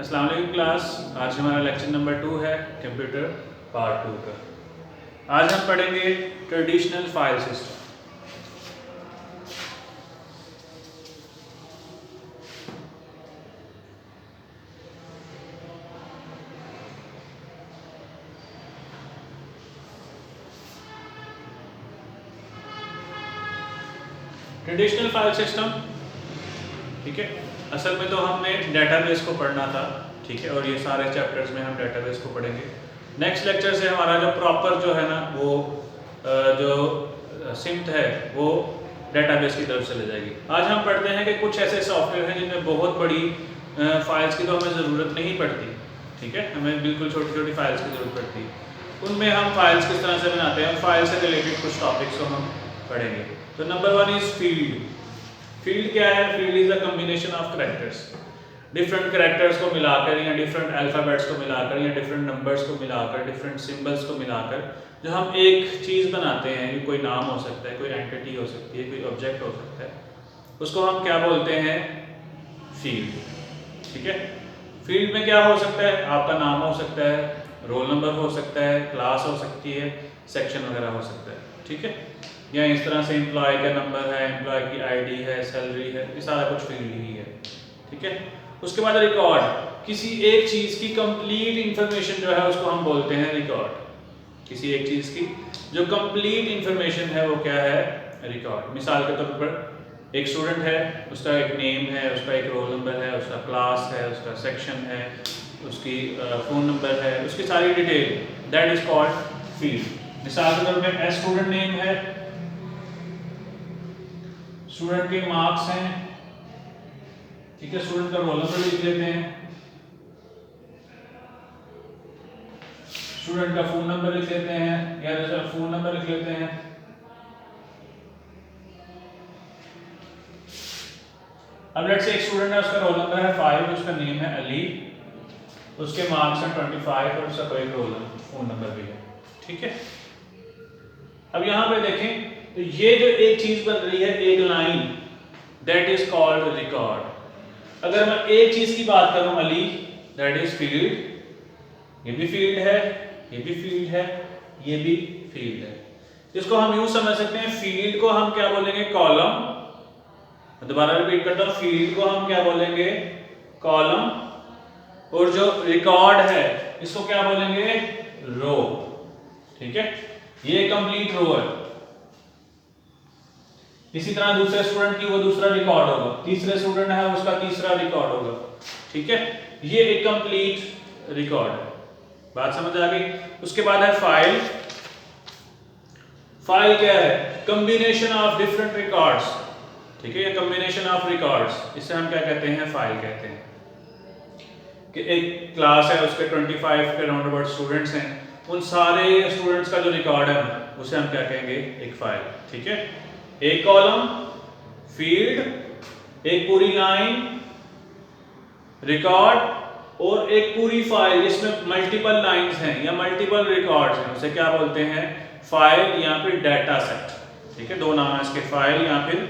अस्सलाम वालेकुम क्लास। आज हमारा लेक्चर नंबर 2 है कंप्यूटर पार्ट 2 का। आज हम पढ़ेंगे traditional file system. Traditional file system, ठीक है। असल में तो हमने डेटाबेस को पढ़ना था, ठीक है, और ये सारे चैप्टर्स में हम डेटाबेस को पढ़ेंगे। नेक्स्ट लेक्चर से हमारा जो प्रॉपर जो है ना वो जो सिमत है वो डेटाबेस की तरफ चले जाएगी। आज हम पढ़ते हैं कि कुछ ऐसे सॉफ्टवेयर हैं जिनमें बहुत बड़ी फाइल्स की तो हमें ज़रूरत नहीं पड़ती, ठीक है, हमें बिल्कुल छोटी छोटी फाइल्स की ज़रूरत पड़ती है। उनमें हम फाइल्स किस तरह से बनाते हैं, फाइल से रिलेटेड कुछ टॉपिक्स को हम पढ़ेंगे। तो नंबर 1 इज़ फील्ड। फील्ड क्या है? Field is a combination of characters, different characters को मिलाकर या डिफरेंट अल्फ़ाबेट्स को मिलाकर या डिफरेंट नंबर्स को मिलाकर, डिफरेंट सिंबल्स को मिलाकर जो हम एक चीज़ बनाते हैं, कोई नाम हो सकता है, कोई एंटिटी हो सकती है, कोई ऑब्जेक्ट हो सकता है, उसको हम क्या बोलते हैं? फील्ड, ठीक है। फील्ड में क्या हो सकता है? आपका नाम हो सकता है, रोल नंबर हो सकता है, क्लास हो सकती है, सेक्शन वगैरह हो सकता है, ठीक है। या इस तरह से एम्प्लॉय का नंबर है, एम्प्लॉय की आईडी है, सैलरी है, ये सारा कुछ फील्ड ही है, ठीक है। उसके बाद रिकॉर्ड, किसी एक चीज़ की कंप्लीट इंफॉर्मेशन जो है उसको हम बोलते हैं रिकॉर्ड। किसी एक चीज़ की जो कंप्लीट इंफॉर्मेशन है वो क्या है? रिकॉर्ड। मिसाल के तौर पर एक स्टूडेंट है, उसका एक नेम है, उसका एक रोल नंबर है, उसका क्लास है, उसका सेक्शन है, उसकी फ़ोन नंबर है, उसकी सारी detail, that is called field. मिसाल के तौर पर स्टूडेंट नेम है, स्टूडेंट के मार्क्स हैं, ठीक है, स्टूडेंट का रोल नंबर लिख लेते हैं, स्टूडेंट का फोन नंबर लिख लेते हैं या जैसे फोन नंबर लिख लेते हैं। अब लेट्स से एक स्टूडेंट है, उसका रोल नंबर है 5, उसका नेम है अली, उसके मार्क्स हैं 25 और उसका कोई रोल फोन नंबर भी है, ठीक है। अब यहाँ पे देखें तो ये जो एक चीज बन रही है, एक line, that is called record. अगर मैं एक चीज की बात करूं, अली, दैट इज फील्ड, ये भी फील्ड है, ये भी फील्ड है, ये भी फील्ड है। इसको हम यूं समझ सकते हैं, फील्ड को हम क्या बोलेंगे? कॉलम। दोबारा रिपीट करता हूं, फील्ड को हम क्या बोलेंगे? कॉलम। और जो रिकॉर्ड है इसको क्या बोलेंगे? रो, ठीक है। ये कंप्लीट रो है। इसी तरह दूसरे स्टूडेंट की वो दूसरा रिकॉर्ड होगा, तीसरे स्टूडेंट है उसका तीसरा रिकॉर्ड होगा, ठीक है। ये एक कंप्लीट रिकॉर्ड है। बात समझ आ गई? उसके बाद है फाइल। फाइल क्या है? कॉम्बिनेशन ऑफ डिफरेंट रिकॉर्ड्स, ठीक है, ये कॉम्बिनेशन ऑफ रिकॉर्ड्स, इसे हम क्या कहते हैं? फाइल कहते हैं। कि एक क्लास है, उसके 25 के राउंड अबाउट स्टूडेंट्स हैं, उन सारे स्टूडेंट्स का जो रिकॉर्ड है उसे हम क्या कहेंगे? एक फाइल, ठीक है। एक कॉलम, फील्ड, एक पूरी लाइन, रिकॉर्ड, और एक पूरी फाइल जिसमें मल्टीपल लाइंस हैं या मल्टीपल रिकॉर्ड्स हैं, उसे क्या बोलते हैं? फाइल या फिर डाटा सेट, ठीक है। दो नाम है इसके, फाइल या फिर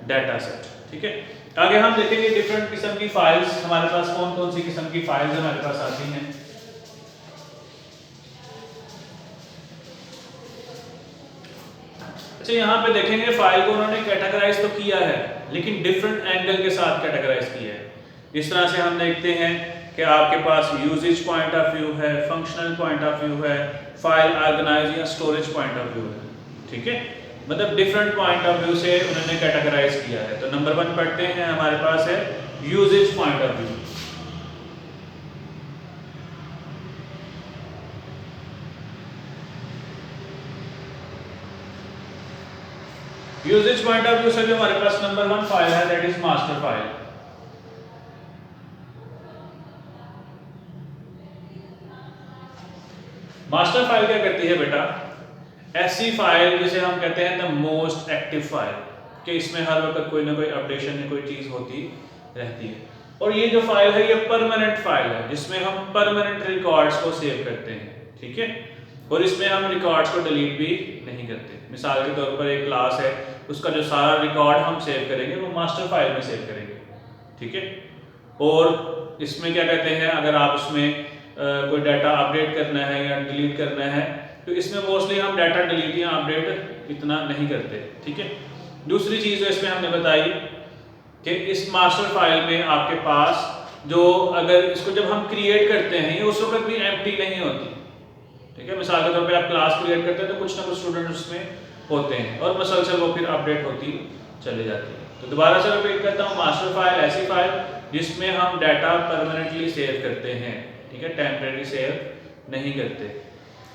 डाटा सेट, ठीक है। आगे हम देखेंगे डिफरेंट किस्म की फाइल्स, हमारे पास कौन कौन सी किस्म की फाइल्स हमारे पास आती हैं। अच्छा, यहाँ पे देखेंगे फाइल को उन्होंने कैटेगराइज तो किया है, लेकिन डिफरेंट एंगल के साथ कैटेगराइज किया है। इस तरह से हम देखते हैं कि आपके पास यूजेज पॉइंट ऑफ व्यू है, फंक्शनल पॉइंट ऑफ व्यू है, फाइल ऑर्गेनाइज या स्टोरेज पॉइंट ऑफ व्यू है, ठीक है। मतलब डिफरेंट पॉइंट ऑफ व्यू से उन्होंने कैटेगराइज किया है। तो नंबर 1 पढ़ते हैं, हमारे पास है usages point of view. Usages point of view से जो हमारे पास नंबर 1 फाइल है, that is master file. Master file क्या करती है बेटा? ऐसी फाइल जिसे हम कहते हैं द मोस्ट एक्टिव फाइल, कि इसमें हर वक्त कोई ना कोई अपडेशन या कोई चीज होती रहती है। और ये जो फाइल है ये परमानेंट फाइल है, जिसमें हम परमानेंट रिकॉर्ड्स को सेव करते हैं, ठीक है। और इसमें हम रिकॉर्ड्स को डिलीट भी नहीं करते। मिसाल के तौर पर एक क्लास है, उसका जो सारा रिकॉर्ड हम सेव करेंगे वो मास्टर फाइल में सेव करेंगे, ठीक है। और इसमें क्या कहते हैं, अगर आप उसमें कोई डाटा अपडेट करना है या डिलीट करना है तो इसमें मोस्टली हम डाटा डिलीट या अपडेट इतना नहीं करते, ठीक है। दूसरी चीज़ जो इसमें हमने बताई कि इस मास्टर फाइल में आपके पास जो, अगर इसको जब हम क्रिएट करते हैं ये उस वक्त भी एम्प्टी नहीं होती, ठीक है। मिसाल के तौर पे आप क्लास क्रिएट करते हैं तो कुछ ना कुछ स्टूडेंट उसमें होते हैं और मसलसल वो फिर अपडेट होती चली जाती है। तो दोबारा से रिपीट करता हूँ, मास्टर फाइल ऐसी फाइल जिसमें हम डाटा परमानेंटली सेव करते हैं, ठीक है, टेम्परेरी सेव नहीं करते।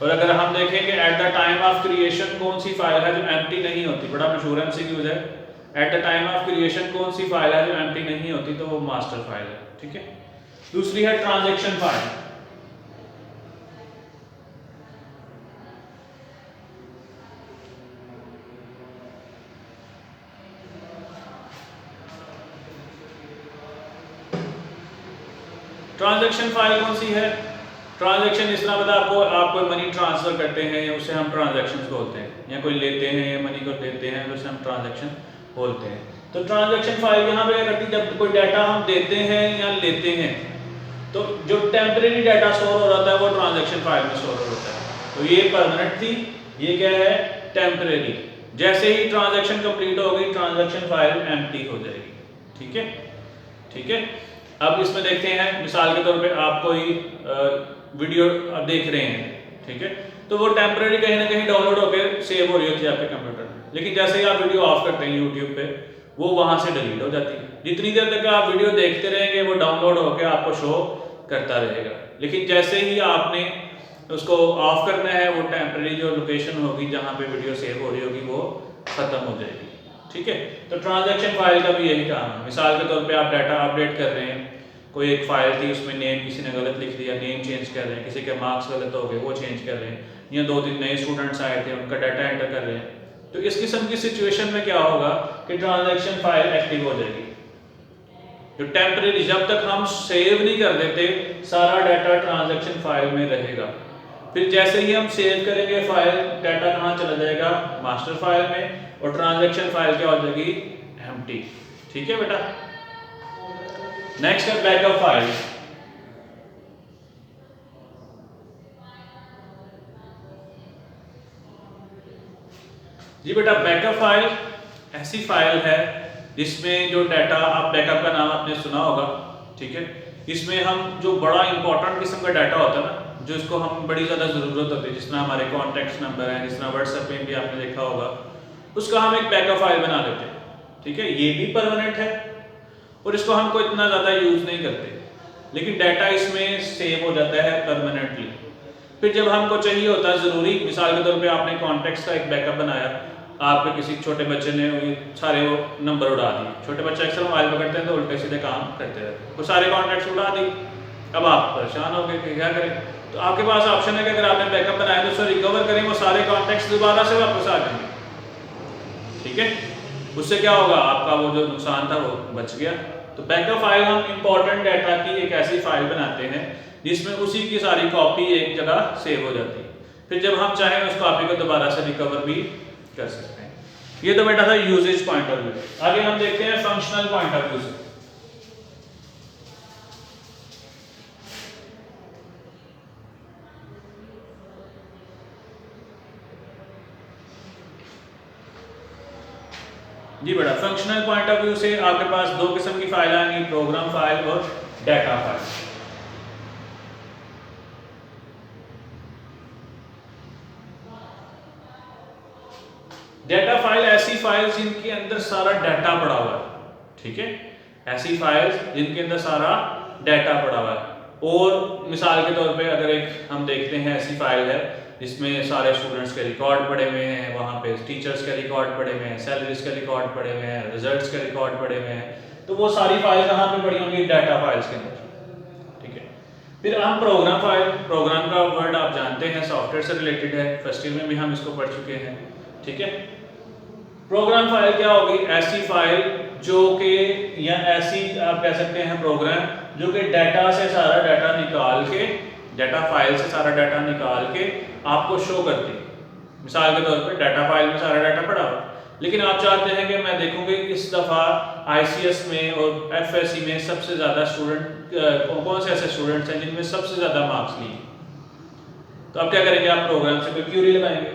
और अगर हम देखें कि at the time of creation कौन सी फाइल है जो एम्प्टी नहीं होती, बड़ा मशहूर एमसीक्यूज है, at the time of creation कौन सी फाइल है जो एम्प्टी नहीं होती, तो वो मास्टर फाइल है, ठीक है। दूसरी है ट्रांजैक्शन फाइल। ट्रांजैक्शन फाइल कौन सी है? ट्रांजैक्शन इस तरह पता आपको, आप कोई मनी ट्रांसफर करते हैं या उसे हम ट्रांजैक्शन बोलते हैं, या कोई लेते हैं या मनी को देते हैं तो उसे हम ट्रांजैक्शन बोलते हैं। तो ट्रांजैक्शन फाइल यहाँ पे क्या करती है, जब कोई डाटा हम देते हैं या लेते हैं तो जो टेम्परेरी डाटा स्टोर हो रहा है वो ट्रांजैक्शन फाइल में स्टोर होता है। तो ये परमानेंट थी, ये क्या है, टेम्परेरी। जैसे ही ट्रांजैक्शन कंप्लीट होगी ट्रांजैक्शन फाइल एम्प्टी हो जाएगी, ठीक है, ठीक है। अब इसमें देखते हैं, मिसाल के तौर पे आप कोई वीडियो आप देख रहे हैं, ठीक है, तो वो टेम्परेरी कहीं ना कहीं डाउनलोड होकर सेव हो रही होती है आपके कंप्यूटर में, लेकिन जैसे ही आप वीडियो ऑफ करते हैं यूट्यूब पे वो वहां से डिलीट हो जाती है। जितनी देर तक आप वीडियो देखते रहेंगे वो डाउनलोड होकर आपको शो करता रहेगा, लेकिन जैसे ही आपने उसको ऑफ करना है वो टेम्परेरी जो लोकेशन होगी जहाँ पे वीडियो सेव हो रही होगी वो खत्म हो जाएगी, ठीक है। तो ट्रांजैक्शन फाइल का भी यही काम है। मिसाल के तौर पे आप डाटा अपडेट कर रहे हैं, कोई एक फाइल थी उसमें नेम किसी ने गलत लिख दिया, नेम चेंज कर रहे हैं, किसी के मार्क्स गलत हो गए वो चेंज कर रहे हैं, या 2-3 नए स्टूडेंट्स आए थे उनका डाटा एंटर कर रहे हैं, तो इस किस्म की सिचुएशन में क्या होगा कि ट्रांजैक्शन फाइल एक्टिव हो जाएगी। जो टेम्परेरी, जब तक हम सेव नहीं कर देते सारा डाटा ट्रांजैक्शन फाइल में रहेगा, फिर जैसे ही हम सेव करेंगे फाइल, डाटा कहाँ चला जाएगा, मास्टर फाइल में, और ट्रांजैक्शन फाइल क्या हो जाएगी, एम्प्टी, ठीक है बेटा। नेक्स्ट है बैकअप फाइल। जी बेटा, बैकअप फाइल ऐसी फाइल है जिसमें जो डाटा, आप बैकअप का नाम आपने सुना होगा, ठीक है। इसमें हम जो बड़ा इंपॉर्टेंट किस्म का डाटा होता है ना, जो इसको हम बड़ी ज़्यादा ज़रूरत होती है, जिस तरह हमारे कॉन्टैक्ट नंबर हैं, जिस तरह व्हाट्सएप में भी आपने देखा होगा, उसका हम एक बैकअप फाइल बना लेते हैं, ठीक है। ये भी परमानेंट है और इसको हमको इतना ज़्यादा यूज़ नहीं करते, लेकिन डाटा इसमें सेव हो जाता है परमानेंटली। फिर जब हमको चाहिए होता है ज़रूरी, मिसाल के तौर पे आपने कॉन्टैक्ट्स का एक बैकअप बनाया, आपके किसी छोटे बच्चे ने सारे वो नंबर उड़ा दिए, छोटे बच्चे अक्सर मोबाइल पकड़ते हैं तो उल्टे सीधे काम करते रहते हैं, वो सारे कॉन्टैक्ट्स उड़ा दी, अब आप परेशान हो गए कि क्या करें। तो आपके पास ऑप्शन है कि अगर आपने बैकअप बनाया तो उसको रिकवर करें, वो सारे कॉन्टैक्ट्स दोबारा से वापस आ जाएंगे, ठीक है। उससे क्या होगा, आपका वो जो नुकसान था वो बच गया। तो बैकअप फाइल हम इंपॉर्टेंट डाटा की एक ऐसी फाइल बनाते हैं जिसमें उसी की सारी कॉपी एक जगह सेव हो जाती है, फिर जब हम चाहें उस कॉपी को दोबारा से रिकवर भी कर सकते हैं। ये तो बेटा था यूजेज पॉइंट ऑफ व्यू। आगे हम देखते हैं फंक्शनल पॉइंट ऑफ व्यू से। जी बेटा, फंक्शनल पॉइंट ऑफ व्यू से आपके पास दो किस्म की फाइल आएंगी, प्रोग्राम फाइल और डाटा फाइल। डाटा फाइल ऐसी फाइल जिनके अंदर सारा डाटा पड़ा हुआ है, ठीक है, ऐसी फाइल्स जिनके अंदर सारा डाटा पड़ा हुआ है। और मिसाल के तौर पे अगर एक हम देखते हैं ऐसी फाइल है जिसमें सारे स्टूडेंट्स के रिकॉर्ड पड़े हुए हैं, वहाँ पे टीचर्स के रिकॉर्ड पड़े हुए हैं, सैलरीज के रिकॉर्ड पड़े हुए हैं, रिजल्ट्स के रिकॉर्ड पड़े हुए हैं, तो वो सारी फाइल कहाँ पे पड़ी होंगी, डाटा फाइल्स के अंदर, ठीक है। फिर हम प्रोग्राम फाइल, प्रोग्राम का वर्ड आप जानते हैं सॉफ्टवेयर से रिलेटेड है, फर्स्ट ईयर में भी हम इसको पढ़ चुके हैं, ठीक है। प्रोग्राम फाइल क्या होगी, ऐसी फाइल जो कि, या ऐसी आप कह सकते हैं प्रोग्राम जो कि डाटा से सारा डाटा निकाल के, डाटा फाइल से सारा डाटा निकाल के आपको शो करती है। मिसाल के तौर पे डाटा फाइल में सारा डाटा पड़ा हुआ, लेकिन आप चाहते हैं कि मैं देखूंगी इस दफ़ा ICS में और FSC में सबसे ज़्यादा स्टूडेंट कौन से ऐसे स्टूडेंट्स हैं जिनमें सबसे ज़्यादा मार्क्स लिए। तो आप क्या करेंगे, आप प्रोग्राम से कोई क्यूरी लगाएंगे,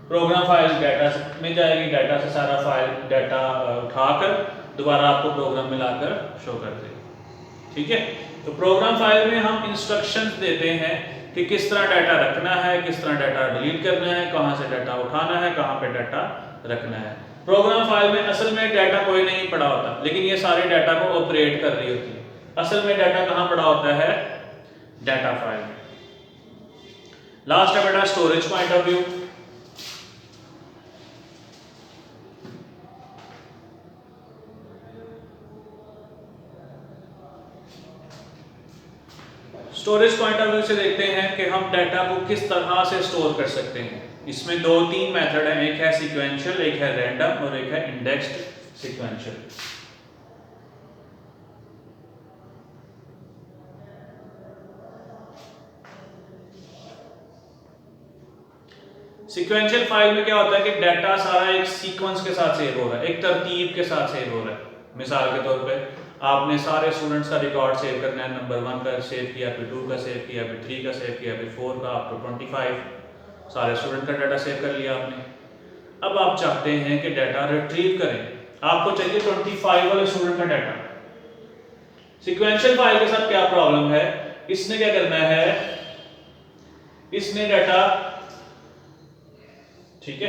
प्रोग्राम फाइल डाटा में जाएगी, डाटा से सारा फाइल डाटा उठाकर दोबारा आपको प्रोग्राम में लाकर शो कर देगी। ठीक है, तो प्रोग्राम फाइल में हम इंस्ट्रक्शंस देते हैं कि किस तरह डाटा रखना है, किस तरह डाटा डिलीट करना है, कहाँ से डाटा उठाना है, कहाँ पे डाटा रखना है। प्रोग्राम फाइल में असल में डाटा कोई नहीं पड़ा होता, लेकिन ये सारे डाटा को ऑपरेट कर रही होती है। असल में डाटा कहाँ पड़ा होता है, डाटा फाइल में। लास्ट है बेटा storage point of view. Storage point of view से देखते हैं कि हम डाटा को किस तरह से स्टोर कर सकते हैं। इसमें 2-3 मेथड हैं, एक है सीक्वेंशियल, एक है रैंडम और एक है इंडेक्स्ड सीक्वेंशियल। सीक्वेंशियल फाइल में क्या होता है कि डाटा सारा एक सीक्वेंस के साथ सेव हो रहा है, एक तरतीब के साथ सेव हो रहा है। मिसाल के तौर पे आपने सारे स्टूडेंट्स का रिकॉर्ड सेव करना है, नंबर 1 का सेव किया, फिर 2 का सेव किया, फिर 3 का सेव किया, फिर 4 का, अप टू 25 सारे स्टूडेंट का डाटा सेव कर लिया आपने। अब आप चाहते हैं कि डाटा रिट्रीव करें, आपको चाहिए 25 वाले स्टूडेंट का डाटा। सीक्वेंशियल फाइल के साथ क्या प्रॉब्लम है, इसने क्या करना है, इसने डाटा, ठीक है,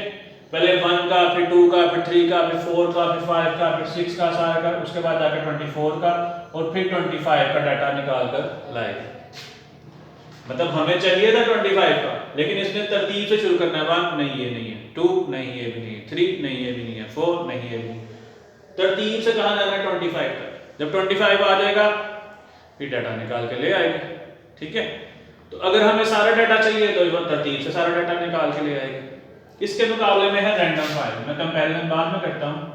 पहले 1 का, फिर 2 का, फिर 3 का, फिर 4 का, फिर 5 का, फिर 6 का सारा का, उसके बाद जाकर 24 का और फिर 25 का डाटा निकाल कर लाएगा। मतलब हमें चाहिए था 25 का, लेकिन इसने तरतीब से शुरू करना है। 1 नहीं, ये नहीं है, 2 नहीं, ये भी नहीं है, 3 नहीं, ये भी नहीं है, 4 नहीं, ये भी नहीं। तरतीब से कहाँ जाना है, 25 तक। जब 25 आ जाएगा फिर डाटा निकाल के ले आएगा। ठीक है, तो अगर हमें सारा डाटा चाहिए तो तरतीब से सारा डाटा निकाल के ले आएगा। इसके मुकाबले में है रैंडम फाइल, मैं कंपैरिजन बाद में करता हूं।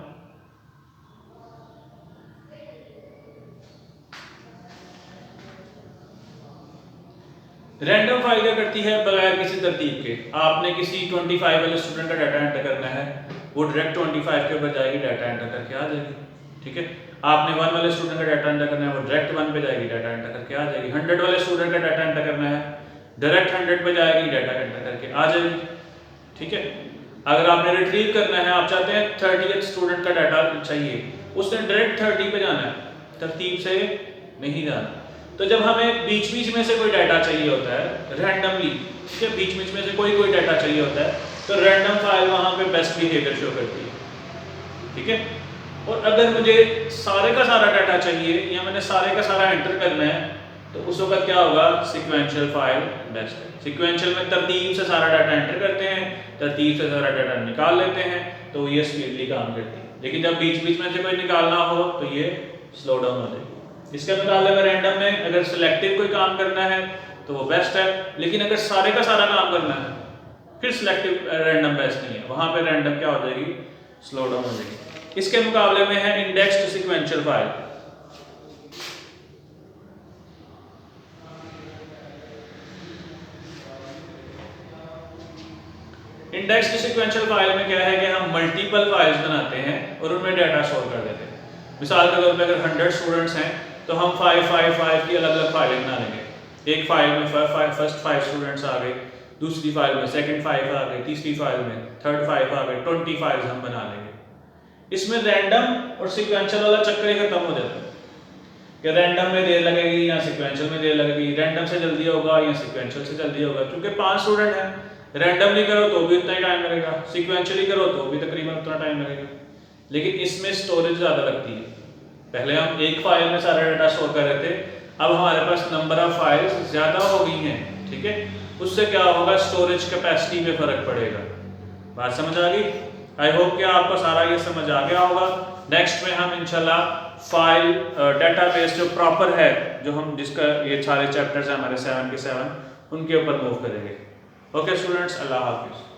रैंडम फाइल क्या करती है, बगैर किसी तरतीब के आपने किसी 25 वाले स्टूडेंट का डाटा एंटर करना है, वो डायरेक्ट 25 के ऊपर जाएगी, डाटा एंटर करके आ जाएगी। ठीक है, आपने 1 वाले स्टूडेंट का डाटा एंटर करना है, वो डायरेक्ट 1 पे जाएगी, डाटा एंटर करके आ जाएगी। 100 वाले स्टूडेंट का डाटा एंटर करना है, डायरेक्ट 100 पे जाएगी, डाटा एंटर करके आ जाएगी। ठीक है, अगर आपने रिट्रीव करना है, आप चाहते हैं 30th स्टूडेंट का डाटा चाहिए, उसने डायरेक्ट 30 पे जाना है, तरतीब से नहीं जाना। तो जब हमें बीच बीच में से कोई डाटा चाहिए होता है रैंडमली, ठीक है, बीच बीच में से कोई डाटा चाहिए होता है, तो रैंडम फाइल वहां पे बेस्ट बिहेवियर शो करती है। ठीक है, और अगर मुझे सारे का सारा डाटा चाहिए या मैंने सारे का सारा एंटर करना है, तो उस वक्त क्या होगा, सीक्वेंशियल फाइल बेस्ट है। सीक्वेंशियल में तरतीब से सारा डाटा एंटर करते हैं, तरतीब से सारा डाटा निकाल लेते हैं, तो ये स्पीडली काम करती है। लेकिन जब बीच बीच में से कोई निकालना हो तो ये स्लो डाउन हो जाएगी। इसके मुकाबले में रैंडम में अगर सिलेक्टिव कोई काम करना है तो वो बेस्ट है, लेकिन अगर सारे का सारा काम करना है फिर सिलेक्टिव रैंडम बेस्ट नहीं है, वहां पे रैंडम क्या हो जाएगी, स्लो डाउन हो जाएगी। इसके मुकाबले में है indexed sequential file. Indexed sequential file में क्या है कि हम मल्टीपल फाइल्स बनाते हैं और उनमें डाटा स्टोर कर देते हैं। मिसाल के तौर पे अगर 100 स्टूडेंट्स हैं तो हम 5 की अलग अलग फाइलें बना लेंगे। एक फाइल में फर्स्ट 5 स्टूडेंट्स आ गए, दूसरी फाइल में सेकंड 5 आ गए, तीसरी फाइल में थर्ड 5 आ गए, 20 फाइल्स हम बना लेंगे। इसमें रैंडम और सीक्वेंशियल वाला चक्कर ही खत्म हो जाता है कि रैंडम में देर लगेगी या सीक्वेंशियल में देर लगेगी, रैंडम से जल्दी होगा या सीक्वेंशियल से जल्दी होगा। क्योंकि 5 स्टूडेंट हैं, रैंडमली करो तो भी उतना ही टाइम लगेगा, सीक्वेंशियली करो तो भी तकरीबन उतना टाइम लगेगा। लेकिन इसमें स्टोरेज ज़्यादा लगती है। पहले हम एक फाइल में सारा डाटा स्टोर कर रहे थे, अब हमारे पास नंबर ऑफ फाइल्स ज़्यादा हो गई हैं। ठीक है, उससे क्या होगा, स्टोरेज कैपेसिटी में फ़र्क पड़ेगा। बात समझ आ गई? आई होप कि आपको सारा ये समझ आ गया होगा। नेक्स्ट में हम इंशाल्लाह फाइल डेटाबेस जो प्रॉपर है, जो हम जिसका ये सारे चैप्टर्स हैं हमारे 7 के 7, उनके ऊपर मूव करेंगे। ओके स्टूडेंट्स, अल्लाह हाफिज़।